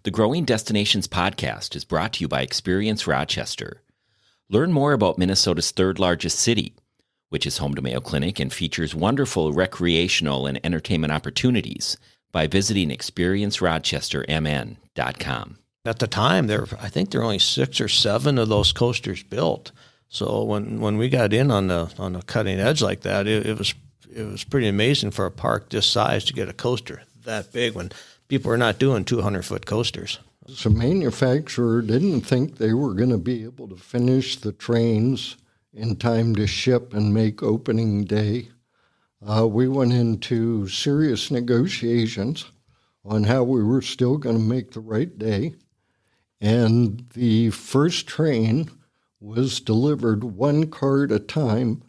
The Growing Destinations podcast is brought to you by Experience Rochester. Learn more about Minnesota's third largest city, which is home to Mayo Clinic and features wonderful recreational and entertainment opportunities by visiting experiencerochestermn.com. At the time, I think there were only 6 or 7 of those coasters built. So when we got in on the cutting edge like that, it was pretty amazing for a park this size to get a coaster that big when people are not doing 200-foot coasters. The manufacturer didn't think they were going to be able to finish the trains in time to ship and make opening day. We went into serious negotiations on how we were still going to make the right day. And the first train was delivered 1 car at a time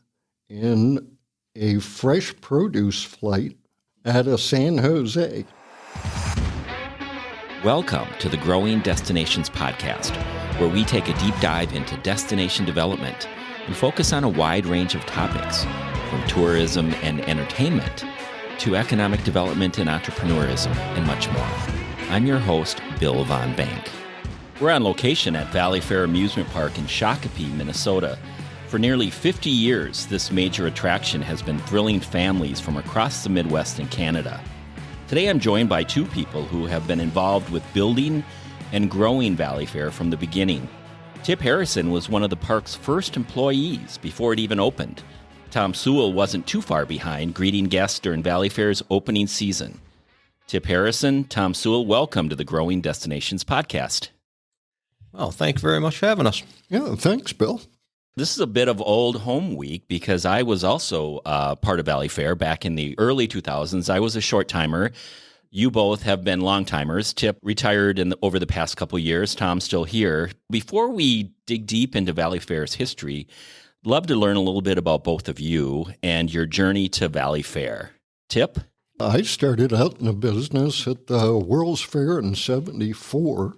in a fresh produce flight out of San Jose. Welcome to the Growing Destinations podcast, where we take a deep dive into destination development and focus on a wide range of topics, from tourism and entertainment to economic development and entrepreneurism and much more. I'm your host, Bill Von Bank. We're on location at Valleyfair Amusement Park in Shakopee, Minnesota. For nearly 50 years, this major attraction has been thrilling families from across the Midwest and Canada. Today I'm joined by 2 people who have been involved with building and growing Valleyfair from the beginning. Tip Harrison was one of the park's first employees before it even opened. Tom Suel wasn't too far behind, greeting guests during Valleyfair's opening season. Tip Harrison, Tom Suel, welcome to the Growing Destinations podcast. Well, thank you very much for having us. Yeah, thanks, Bill. This is a bit of old home week because I was also part of Valleyfair back in the early 2000s. I was a short timer. You both have been long timers. Tip retired over the past couple years. Tom's still here. Before we dig deep into Valleyfair's history, I'd love to learn a little bit about both of you and your journey to Valleyfair. Tip? I started out in the business at the World's Fair in '74,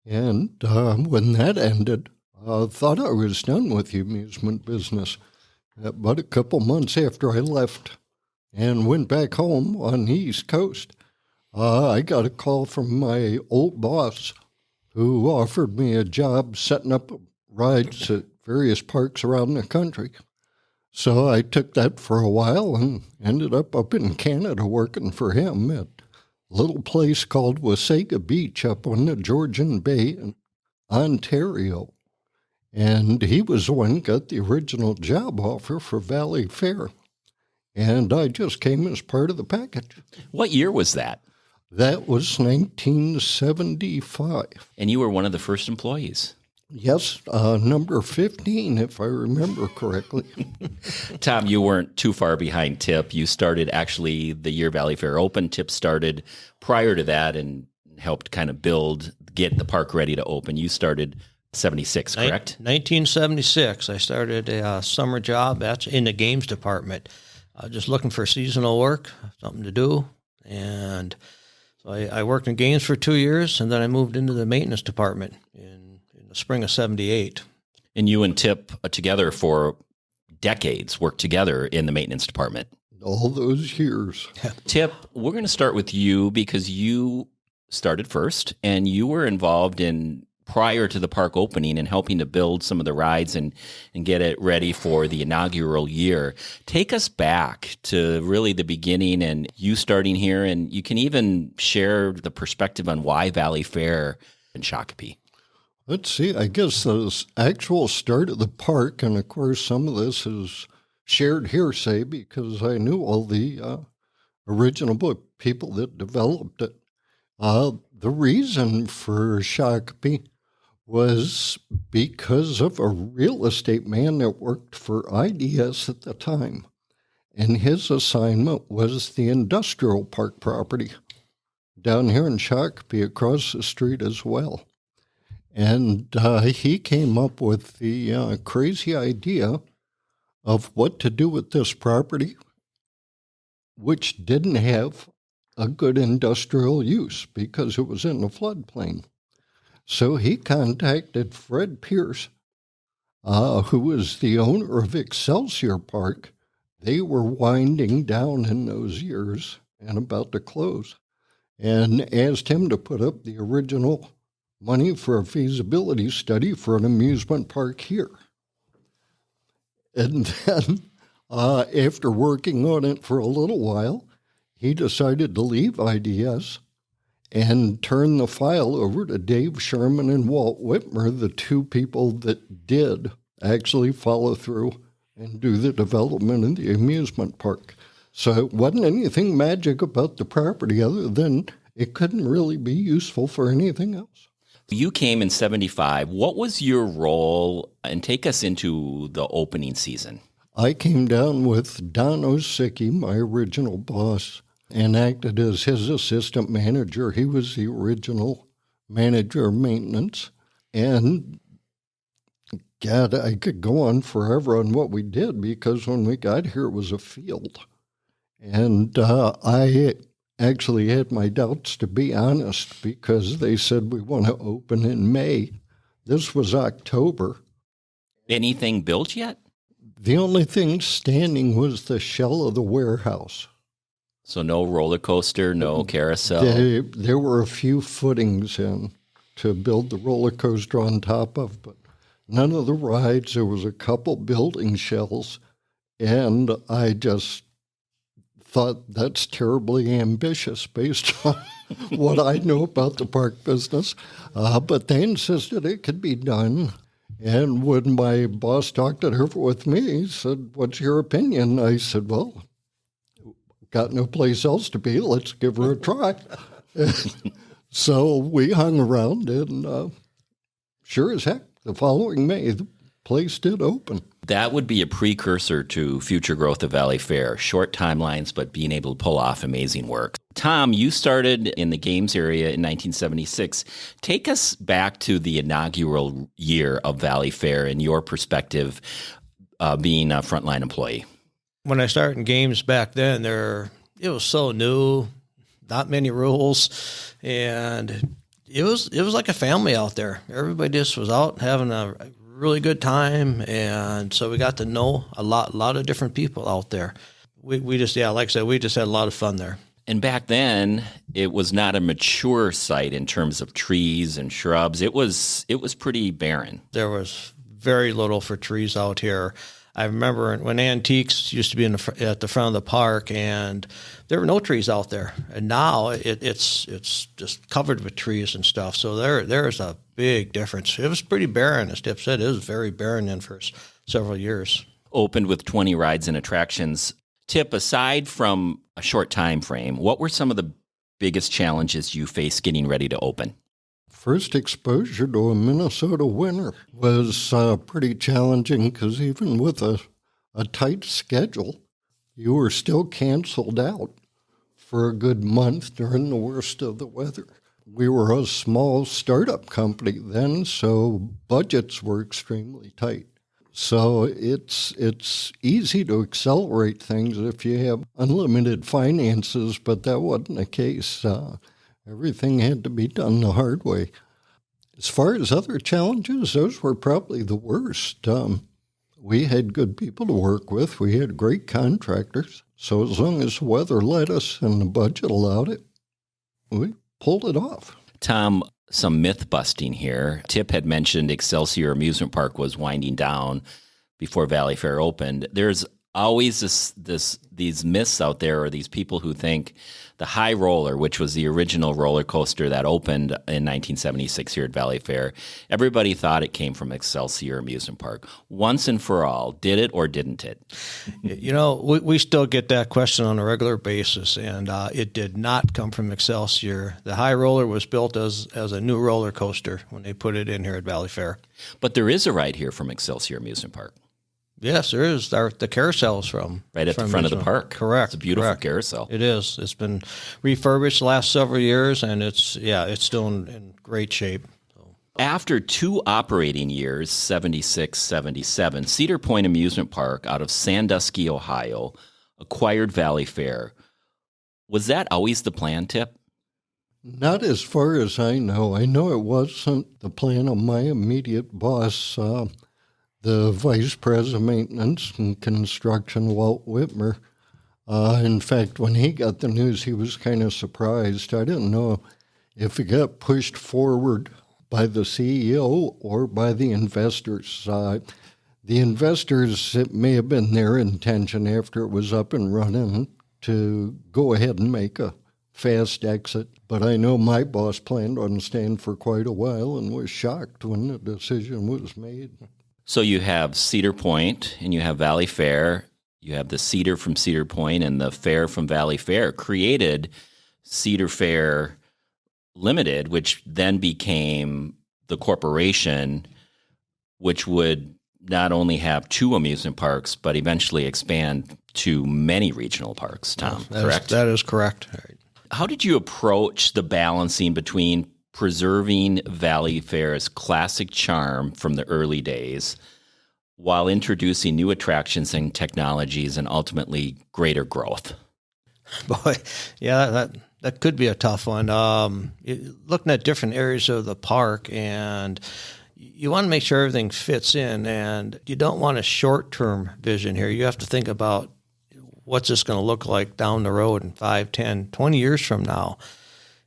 and when that ended, thought I was done with the amusement business. But a couple months after I left and went back home on the East Coast, I got a call from my old boss who offered me a job setting up rides at various parks around the country. So I took that for a while and ended up in Canada working for him at a little place called Wasaga Beach up on the Georgian Bay in Ontario. And he was the one who got the original job offer for Valleyfair. And I just came as part of the package. What year was that? That was 1975. And you were one of the first employees. Yes, number 15, if I remember correctly. Tom, you weren't too far behind Tip. You started actually the year Valleyfair opened. Tip started prior to that and helped kind of get the park ready to open. You started 76, correct? 1976. I started a summer job in the games department, just looking for seasonal work, something to do. And so I worked in games for 2 years, and then I moved into the maintenance department in the spring of '78. And you and Tip together for decades worked together in the maintenance department. All those years. Tip, we're going to start with you because you started first, and you were involved in prior to the park opening and helping to build some of the rides and get it ready for the inaugural year. Take us back to really the beginning and you starting here, and you can even share the perspective on why Valleyfair in Shakopee. Let's see, I guess the actual start of the park, and of course some of this is shared hearsay because I knew all the original people that developed it. The reason for Shakopee was because of a real estate man that worked for IDS at the time. And his assignment was the industrial park property down here in Shakopee across the street as well. And he came up with the crazy idea of what to do with this property, which didn't have a good industrial use because it was in the floodplain. So he contacted Fred Pierce, who was the owner of Excelsior Park. They were winding down in those years and about to close. and asked him to put up the original money for a feasibility study for an amusement park here. And then, after working on it for a little while, he decided to leave IDS and turn the file over to Dave Sherman and Walt Whitmer, the two people that did actually follow through and do the development of the amusement park. So it wasn't anything magic about the property other than it couldn't really be useful for anything else. You came in 75. What was your role? And take us into the opening season. I came down with Don Osicki, my original boss, and acted as his assistant manager. He was the original manager of maintenance. And God, I could go on forever on what we did, because when we got here, it was a field. And I actually had my doubts, to be honest, because they said we want to open in May. This was October. Anything built yet? The only thing standing was the shell of the warehouse. So no roller coaster, no carousel? There were a few footings in to build the roller coaster on top of, but none of the rides. There was a couple building shells, and I just thought that's terribly ambitious based on what I know about the park business. But they insisted it could be done. And when my boss talked it over with me, he said, "What's your opinion?" I said, "Well, got no place else to be. Let's give her a try." So we hung around, and sure as heck, the following May, the place did open. That would be a precursor to future growth of Valleyfair. Short timelines, but being able to pull off amazing work. Tom, you started in the games area in 1976. Take us back to the inaugural year of Valleyfair and your perspective being a frontline employee. When I started in games back then, it was so new, not many rules, and it was like a family out there. Everybody just was out having a really good time, and so we got to know a lot of different people out there. We just, like I said, we just had a lot of fun there. And back then, it was not a mature site in terms of trees and shrubs. It was pretty barren. There was very little for trees out here. I remember when Antiques used to be at the front of the park, and there were no trees out there. And now it's just covered with trees and stuff. So there's a big difference. It was pretty barren, as Tip said. It was very barren then for several years. Opened with 20 rides and attractions. Tip, aside from a short time frame, what were some of the biggest challenges you faced getting ready to open? First exposure to a Minnesota winter was pretty challenging, because even with a tight schedule, you were still canceled out for a good month during the worst of the weather. We were a small startup company then, so budgets were extremely tight. So it's easy to accelerate things if you have unlimited finances, but that wasn't the case. Everything had to be done the hard way. As far as other challenges, those were probably the worst. We had good people to work with. We had great contractors. So as long as the weather let us and the budget allowed it, we pulled it off. Tom, some myth busting here. Tip had mentioned Excelsior Amusement Park was winding down before Valleyfair opened. There's always these myths out there, or these people who think the High Roller, which was the original roller coaster that opened in 1976 here at Valleyfair, everybody thought it came from Excelsior Amusement Park. Once and for all, did it or didn't it? We still get that question on a regular basis, and it did not come from Excelsior. The High Roller was built as a new roller coaster when they put it in here at Valleyfair. But there is a ride here from Excelsior Amusement Park. Yes, there is. The carousel is from right at the front of the park. Correct. It's a beautiful correct. carousel. It is. It's been refurbished the last several years, and it's still in great shape. So. After 2 operating years, 76, 77, Cedar Point Amusement Park out of Sandusky, Ohio, acquired Valleyfair. Was that always the plan, Tip? Not as far as I know. I know it wasn't the plan of my immediate boss, the vice president of maintenance and construction, Walt Whitmer. In fact, when he got the news, he was kind of surprised. I didn't know if it got pushed forward by the CEO or by the investors. The investors, it may have been their intention after it was up and running to go ahead and make a fast exit. But I know my boss planned on staying for quite a while and was shocked when the decision was made. So you have Cedar Point and you have Valleyfair. You have the Cedar from Cedar Point and the Fair from Valleyfair created Cedar Fair Limited, which then became the corporation, which would not only have 2 amusement parks, but eventually expand to many regional parks, Tom, correct? That is correct. Right. How did you approach the balancing between preserving Valleyfair's classic charm from the early days while introducing new attractions and technologies and ultimately greater growth? Boy, yeah, that could be a tough one. Looking at different areas of the park, and you want to make sure everything fits in, and you don't want a short-term vision here. You have to think about what's this going to look like down the road in 5, 10, 20 years from now.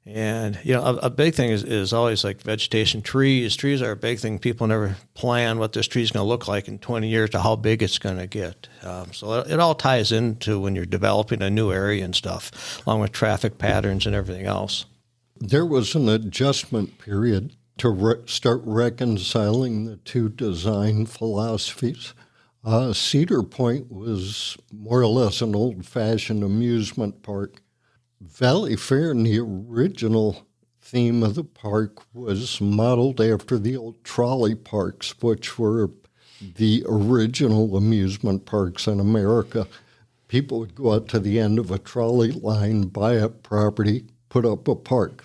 And, a big thing is always like vegetation, trees. Trees are a big thing. People never plan what this tree is going to look like in 20 years to how big it's going to get. So it all ties into when you're developing a new area and stuff, along with traffic patterns and everything else. There was an adjustment period to start reconciling the two design philosophies. Cedar Point was more or less an old-fashioned amusement park. Valleyfair, and the original theme of the park, was modeled after the old trolley parks, which were the original amusement parks in America. People would go out to the end of a trolley line, buy up property, put up a park.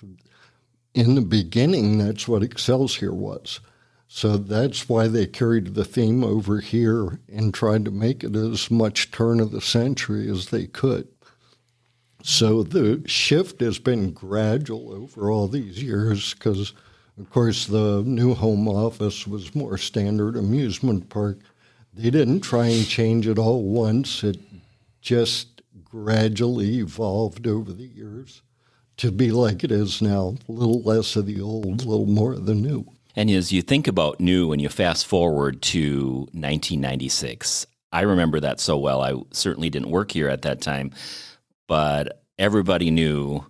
In the beginning, that's what Excelsior was. So that's why they carried the theme over here and tried to make it as much turn of the century as they could. So the shift has been gradual over all these years because, of course, the new home office was more standard amusement park. They didn't try and change it all once. It just gradually evolved over the years to be like it is now, a little less of the old, a little more of the new. And as you think about new and you fast forward to 1996, I remember that so well. I certainly didn't work here at that time, but everybody knew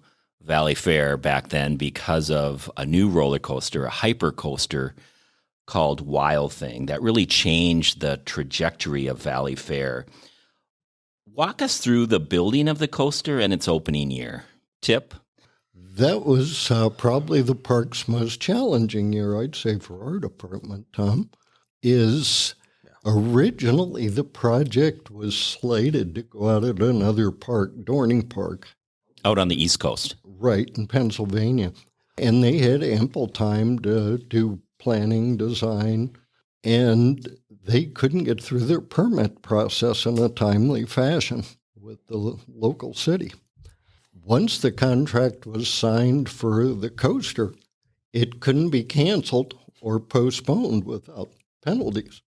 Valleyfair back then because of a new roller coaster, a hyper coaster called Wild Thing that really changed the trajectory of Valleyfair. Walk us through the building of the coaster and its opening year. Tip? That was probably the park's most challenging year, I'd say, for our department, Tom, is originally the project was slated to go out at another park, Dorney Park. Out on the East Coast. Right, in Pennsylvania. And they had ample time to do planning, design, and they couldn't get through their permit process in a timely fashion with the local city. Once the contract was signed for the coaster, it couldn't be canceled or postponed without penalties.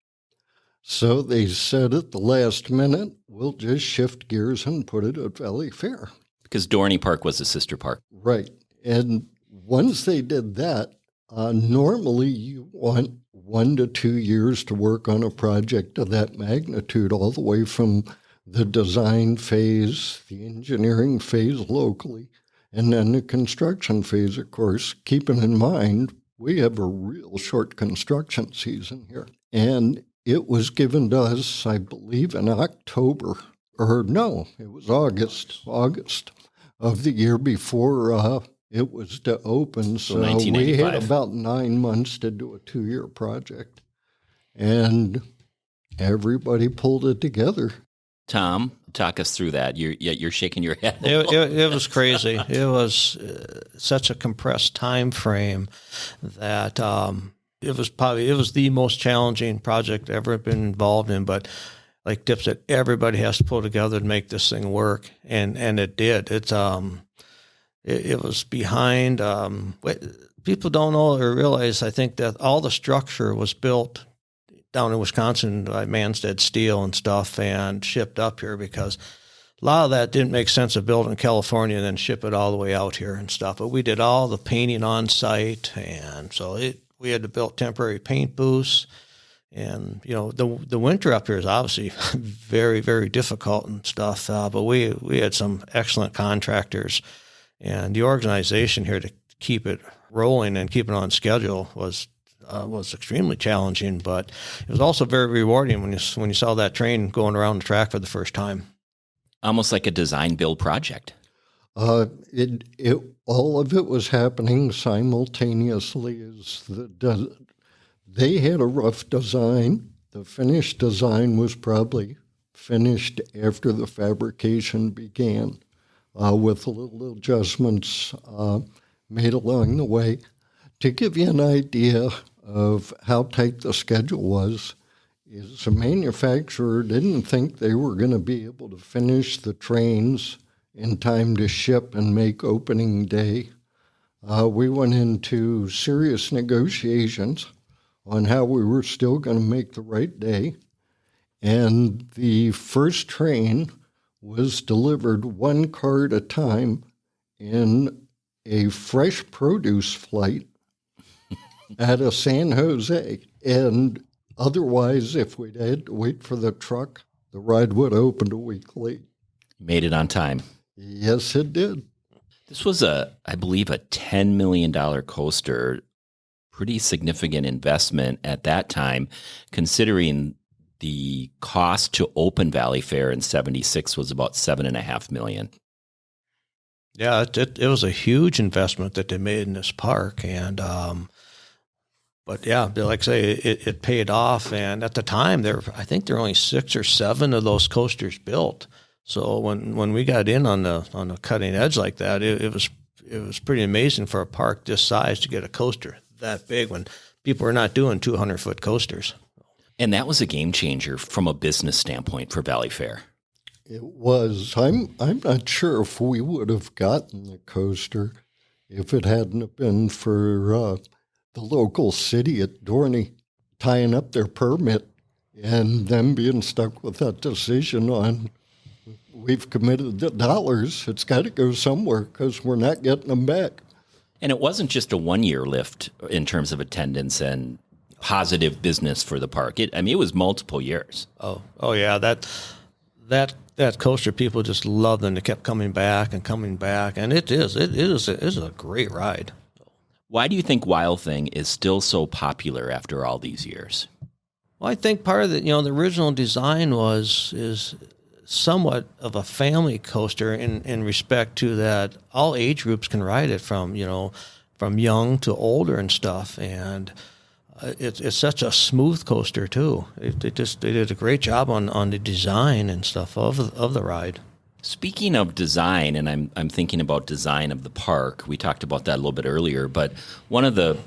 So they said at the last minute, we'll just shift gears and put it at Valleyfair. Because Dorney Park was a sister park. Right. And once they did that, normally you want 1 to 2 years to work on a project of that magnitude, all the way from the design phase, the engineering phase locally, and then the construction phase, of course, keeping in mind we have a real short construction season here. And it was given to us, I believe, in October, or no, it was August of the year before it was to open. So we had about 9 months to do a 2-year project. And everybody pulled it together. Tom, talk us through that. You're shaking your head. It was crazy. It was such a compressed time frame that it was the most challenging project I've ever been involved in. But like Dip said, everybody has to pull together to make this thing work, and it did. It was behind. People don't know or realize, I think, that all the structure was built down in Wisconsin by Manstead Steel and stuff and shipped up here because a lot of that didn't make sense to build in California and then ship it all the way out here and stuff. But we did all the painting on site, and so we had to build temporary paint booths. And, the winter up here is obviously very, very difficult and stuff. But we had some excellent contractors, and the organization here to keep it rolling and keep it on schedule was extremely challenging. But it was also very rewarding when you saw that train going around the track for the first time. Almost like a design build project. All of it was happening simultaneously. They had a rough design. The finished design was probably finished after the fabrication began, with little adjustments made along the way. To give you an idea of how tight the schedule was, is the manufacturer didn't think they were going to be able to finish the trains in time to ship and make opening day. We went into serious negotiations on how we were still going to make the right day. And the first train was delivered one car at a time in a fresh produce flight out of San Jose. And otherwise, if we'd had to wait for the truck, the ride would have opened a week late. Made it on time. Yes, it did. This was I believe, a $10 million coaster. Pretty significant investment at that time, considering the cost to open Valleyfair in '76 was about $7.5 million. Yeah, it was a huge investment that they made in this park, and but yeah, like I say, it paid off. And at the time, I think there were only 6 or 7 of those coasters built. So when we got in on the cutting edge like that, it was pretty amazing for a park this size to get a coaster that big when people are not doing 200-foot coasters. And that was a game changer from a business standpoint for Valleyfair. It was. I'm not sure if we would have gotten the coaster if it hadn't have been for the local city at Dorney tying up their permit and them being stuck with that decision on, we've committed the dollars, it's got to go somewhere because we're not getting them back. And it wasn't just a one-year lift in terms of attendance and positive business for the park. It was multiple years. Oh yeah, that coaster, people just loved them. They kept coming back, and it is a great ride. Why do you think Wild Thing is still so popular after all these years? Well, I think part of the original design is somewhat of a family coaster in respect to that all age groups can ride it, from young to older and stuff, and it's such a smooth coaster too. They did a great job on the design and stuff of the ride. Speaking of design, and I'm thinking about design of the park, we talked about that a little bit earlier, but one of the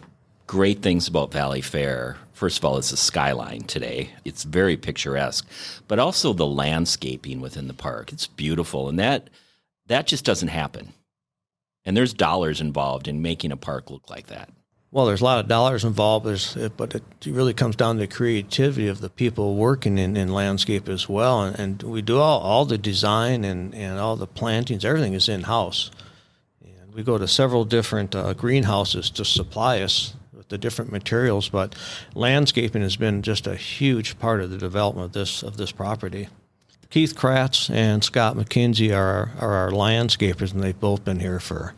great things about Valleyfair, first of all, is the skyline today. It's very picturesque, but also the landscaping within the park. It's beautiful, and that just doesn't happen. And there's dollars involved in making a park look like that. Well, there's a lot of dollars involved, but it really comes down to the creativity of the people working in landscape as well. And we do all the design and all the plantings, everything is in-house. And we go to several different greenhouses to supply us with the different materials, but landscaping has been just a huge part of the development of this property. Keith Kratz and Scott McKenzie are our landscapers, and they've both been here for,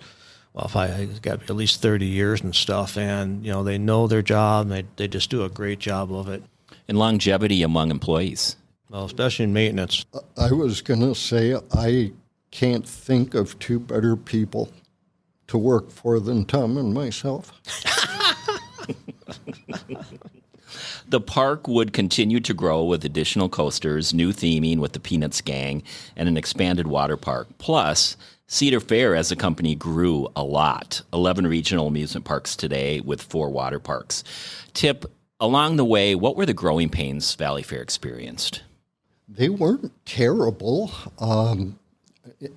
I got at least 30 years and stuff, and they know their job, and they just do a great job of it. And longevity among employees. Well, especially in maintenance. I was going to say, I can't think of two better people to work for than Tom and myself. The park would continue to grow with additional coasters, new theming with the Peanuts Gang, and an expanded water park. Plus, Cedar Fair as a company grew a lot. 11 regional amusement parks today with 4 water parks. Tip, along the way, what were the growing pains Valleyfair experienced? They weren't terrible.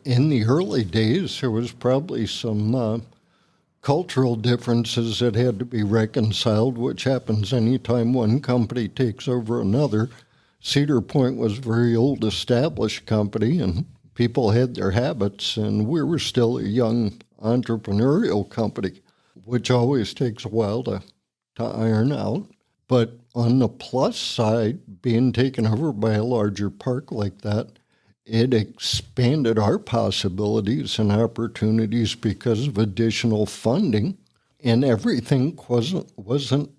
In the early days, there was probably some cultural differences that had to be reconciled, which happens anytime one company takes over another. Cedar Point was a very old established company, and people had their habits, and we were still a young entrepreneurial company, which always takes a while to iron out. But on the plus side, being taken over by a larger park like that, it expanded our possibilities and opportunities because of additional funding, and everything wasn't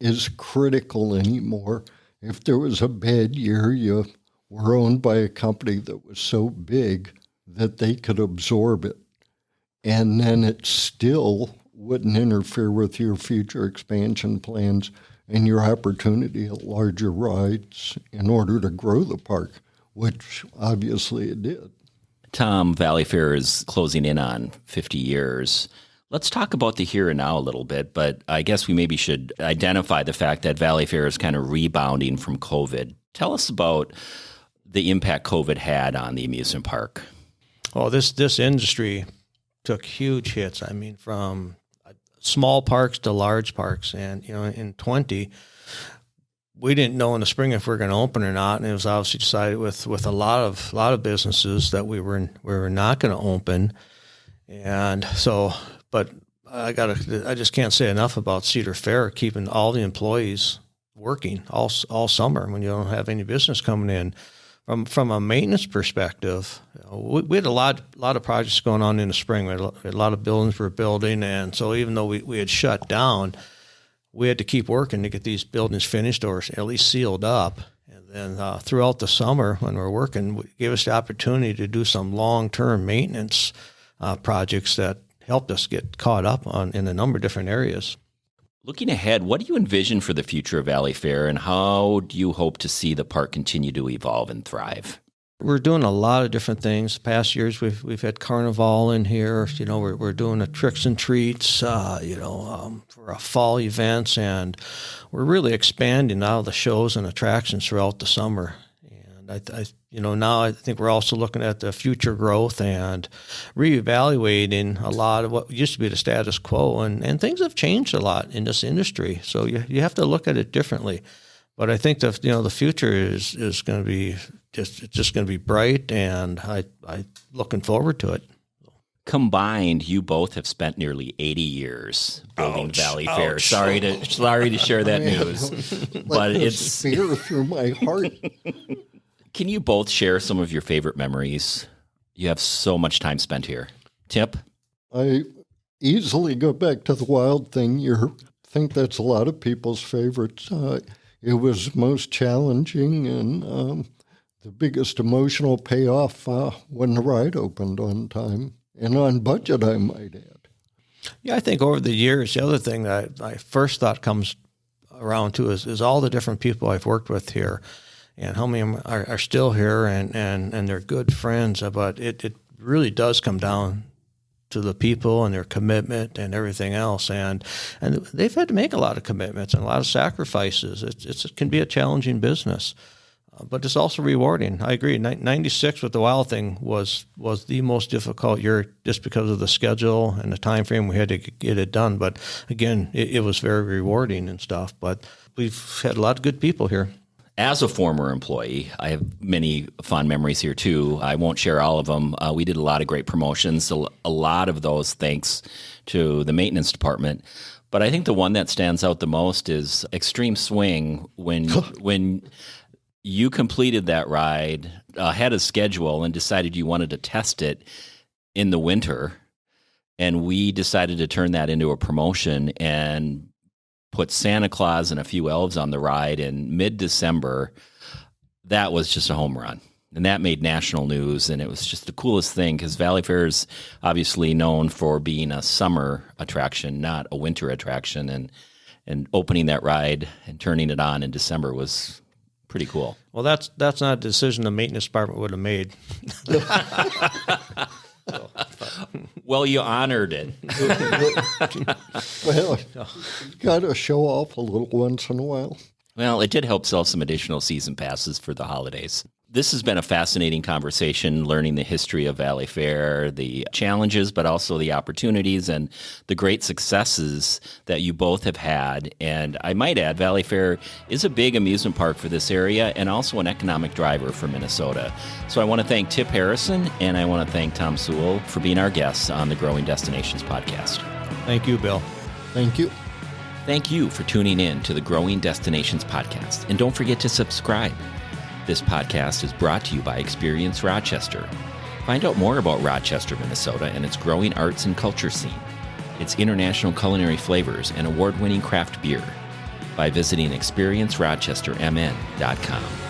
as critical anymore. If there was a bad year, you were owned by a company that was so big that they could absorb it, and then it still wouldn't interfere with your future expansion plans and your opportunity at larger rides in order to grow the park, which obviously it did. Tom, Valleyfair is closing in on 50 years. Let's talk about the here and now a little bit, but I guess we maybe should identify the fact that Valleyfair is kind of rebounding from COVID. Tell us about the impact COVID had on the amusement park. Well, this industry took huge hits. I mean, from small parks to large parks. And, in 20, we didn't know in the spring if we were going to open or not. And it was obviously decided with a lot of businesses that we were not going to open. And so, but I just can't say enough about Cedar Fair, keeping all the employees working all summer when you don't have any business coming in. From a maintenance perspective, we had a lot of projects going on in the spring. We had a lot of buildings we were building, and so even though we had shut down, we had to keep working to get these buildings finished or at least sealed up. And then throughout the summer when we were working, it gave us the opportunity to do some long-term maintenance projects that helped us get caught up in a number of different areas. Looking ahead, what do you envision for the future of Valleyfair, and how do you hope to see the park continue to evolve and thrive? We're doing a lot of different things. Past years, we've had Carnival in here. We're doing a tricks and treats, for fall events, and we're really expanding now the shows and attractions throughout the summer. And now I think we're also looking at the future growth and reevaluating a lot of what used to be the status quo, and things have changed a lot in this industry. So you have to look at it differently. But I think the future is going to be just going to be bright, and I looking forward to it. Combined, you both have spent nearly 80 years building Valleyfair. Sorry to share that news, but it's spear through my heart. Can you both share some of your favorite memories? You have so much time spent here. Tip? I easily go back to the Wild Thing year. I think that's a lot of people's favorites. It was most challenging and the biggest emotional payoff when the ride opened on time and on budget, I might add. Yeah, I think over the years, the other thing that I first thought comes around to is all the different people I've worked with here. And how many of them are still here and they're good friends, but it really does come down to the people and their commitment and everything else. And they've had to make a lot of commitments and a lot of sacrifices. It can be a challenging business, but it's also rewarding. I agree. 96 with the Wild Thing was the most difficult year just because of the schedule and the time frame we had to get it done. But again, it was very rewarding and stuff. But we've had a lot of good people here. As a former employee, I have many fond memories here too. I won't share all of them. We did a lot of great promotions, a lot of those thanks to the maintenance department. But I think the one that stands out the most is Extreme Swing. When you completed that ride ahead of schedule and decided you wanted to test it in the winter, and we decided to turn that into a promotion and put Santa Claus and a few elves on the ride in mid-December, that was just a home run. And that made national news, and it was just the coolest thing because Valleyfair is obviously known for being a summer attraction, not a winter attraction. And opening that ride and turning it on in December was pretty cool. Well, that's not a decision the maintenance department would have made. Well, you honored it. Well, you got to show off a little once in a while. Well, it did help sell some additional season passes for the holidays. This has been a fascinating conversation, learning the history of Valleyfair, the challenges, but also the opportunities and the great successes that you both have had. And I might add, Valleyfair is a big amusement park for this area and also an economic driver for Minnesota. So I want to thank Tip Harrison and I want to thank Tom Suel for being our guests on the Growing Destinations podcast. Thank you, Bill. Thank you. Thank you for tuning in to the Growing Destinations podcast. And don't forget to subscribe. This podcast is brought to you by Experience Rochester. Find out more about Rochester, Minnesota and its growing arts and culture scene, its international culinary flavors and award-winning craft beer by visiting experiencerochestermn.com.